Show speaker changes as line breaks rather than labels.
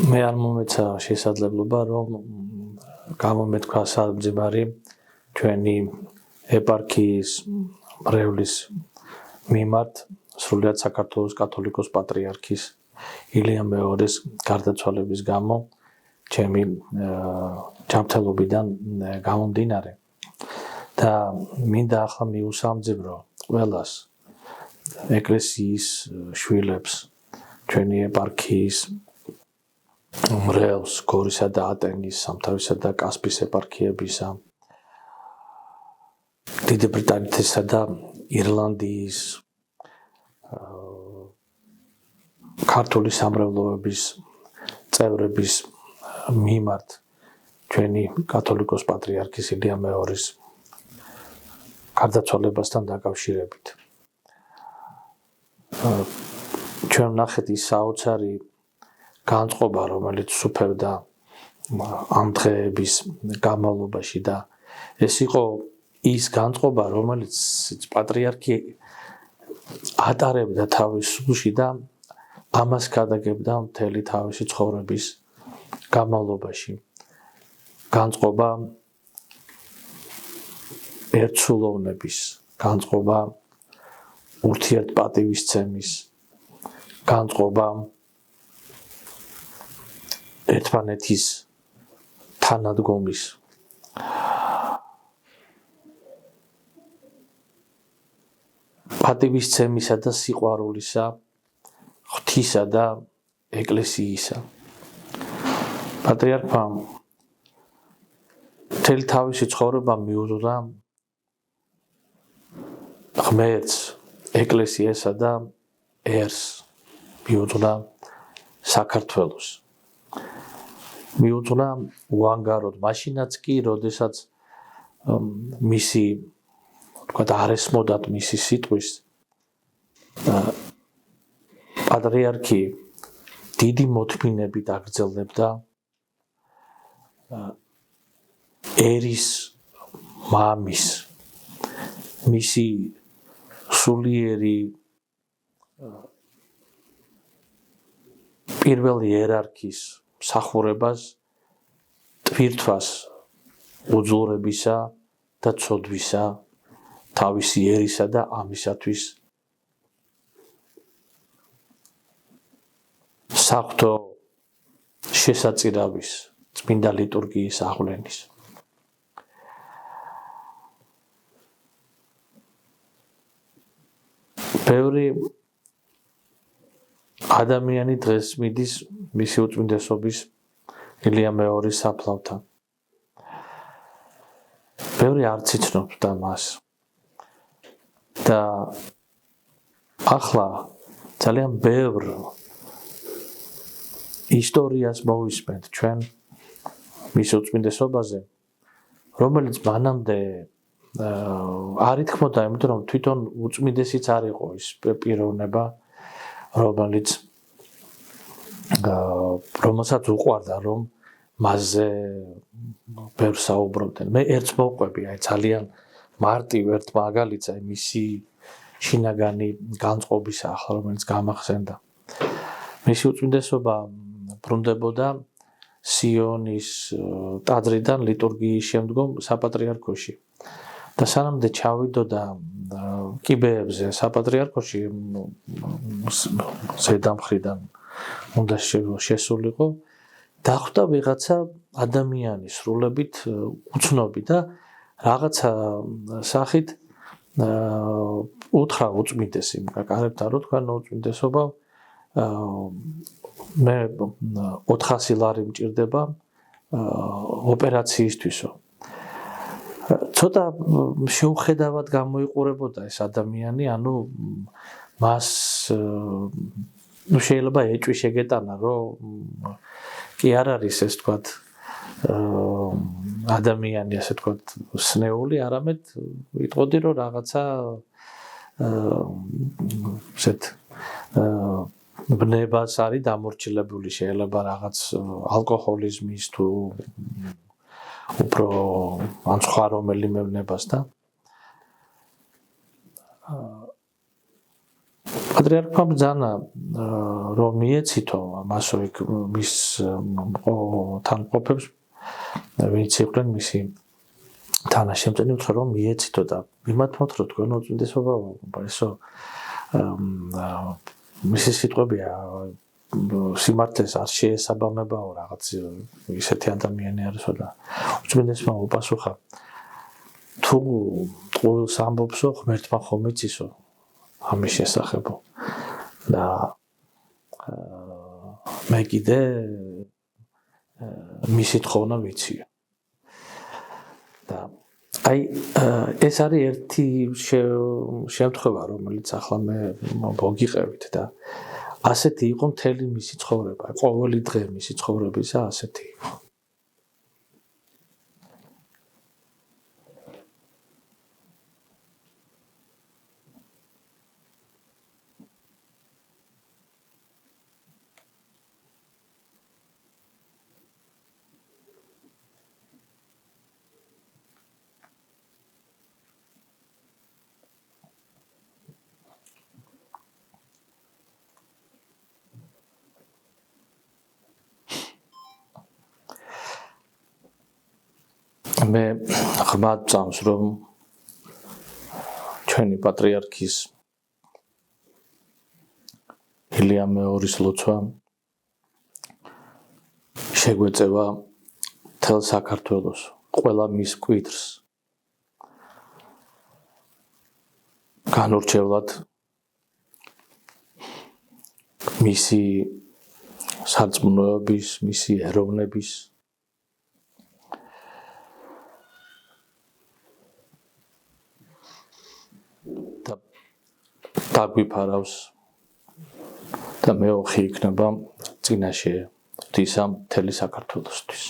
მე არ მომეცა შესაძლებლობა რომ გამომეთქვა სამძიმარი ჩვენი ეპარქიის მრევლის მიმართ სრულიად საქართველოს კათოლიკოს პატრიარქის ილია მეორის გარდაცვალების გამო ჩემი ჯანმრთელობიდან გამომდინარე და მინდა ახლა მიუსამძიმრო ყველას ეკლესიის შვილებს ჩვენი ეპარქიის მრევლს გორისა და ატენის სამთავისა და კასპის ეპარქიებისა დიდი ბრიტანეთისა და ირლანდიის ქართული სამრევლოების წევრების მიმართ ჩვენი კათოლიკოს პატრიარქის ილია მეორის გარდაცვალებასთან დაკავშირებით ჩვენ ვნახეთ ის საოცარი განწყობა რომელიც სუფევდა ამ დღეების განმავლობაში და ეს იყო ის განწყობა რომელიც პატრიარქი ატარებდა თავის სულში და ამას გადაგებდა მთელი თავისი ცხოვრების განმავლობაში განწყობა ერთსულოვნების განწყობა ურთიერთპატივისცემის განწყობა ერთმანეთის თანადგომის პატივისცემისა და სიყვარულისა ღვთისა და ეკლესიისა პატრიარქმა მთელი თავისი ცხოვრება მიუძღვნა ღმერთს ეკლესიასა და ერს მიუძღვნა საქართველოს მიუძღვნა უანგაროდ მაშინაც კი როდესაც მისი თქვათ არესმოდათ მისი სიტყვის პატრიარქი დიდი მოთმინებით აგრძელებდა ერის მამის მისი სულიერი პირველი იერარქის მსახურებას ტვირთვას უძლურებისა და ცოდვისა თავისი ერისა და ამისათვის საღვთო შესაწირავის წმინდა ლიტურგიის აღვლენის ბევრი ადამიანი დღეს მიდის მისი უწმინდესობის ილია მეორის საფლავთან ბევრი არც იცნობდა მას და ახლა ძალიან ბევრ ისტორიას მოვისმენთ ჩვენ მის უწმინდესობაზე რომელიც მანამდე არ ითქმოდა იმიტომ რომ თვითონ უწმინდესიც არ იყო ის პიროვნება რომელსაც უყვარდა რომ მასზე ბევრ საუბრობდნენ მე ერთს მოვყვები აი ძალიან მარტივ ერთ მაგალითს აი მისი შინაგანი განწყობისა ახლა რომელიც გამახსენდა მისი უწმინდესობა ბრუნდებოდა სიონის ტაძრიდან ლიტურგიის შემდგომ საპატრიარქოში და სანამდე ჩავიდოდა კიბეებზე საპატრიარქოში ზედამხრიდან უნდა შესულიყო დახვდა ვიღაცა ადამიანის სრულებით უცნობი და რაღაცა სახით უთხრა უწმინდესი კარებთან რო თქვა უწმინდესობა მე 400 ლარი მჭირდება ოპერაციისთვისო ცოტა შეუხედავად გამოიყურებოდა ეს ადამიანი ანუ მას შეიძლება ეჭვი შეგეტანა რომ კი არ არის ეს თქვათ ადამიანი ასე თქვათ სნეული არამედ ვიტყოდი რომ რაღაცა ესეთ ბნებას არის დამორჩილებული შეიძლება რაღაც ალკოჰოლიზმის თუ უფრო ან სხვა რომელიმე ბნებას და პატრიარქმა ბრძანა რომ მიეცითო მასო იქ მის თანყოფებს ვინც იყვნენ მისი თანაშემწენი უთხრა რომ მიეცითო და მიმართოთ რომ თქვენ უწმიდესობა ესო მისი სიტყვებია სიმართლეს არ შეესაბამებაო რაღაც ისეთი ადამიანი არისო და უწმიდესმა უპასუხა თუ ყოველს ამბობსო ღმერთმა ხომ იცისო ამის შესახებო და მე კიდე მისი თხოვნა ვიციო და აი ეს არის ერთი შემთხვევა რომელიც ახლა მე მოგიყევით და ასეთი იყო მთელი მისი ცხოვრება ყოველი დღე მისი ცხოვრებისა ასეთი იყო მე ხმად წამს რომ ჩვენი პატრიარქის ილია მეორის ლოცვა შეგვეწევა მთელ საქართველოს ყველა მის კვირს განურჩევლად მისი სარწმუნოების მისი ეროვნების დაგვიფარავს და მეოხი იქნება წინაშე ღვთისა მთელი საქართველოსთვის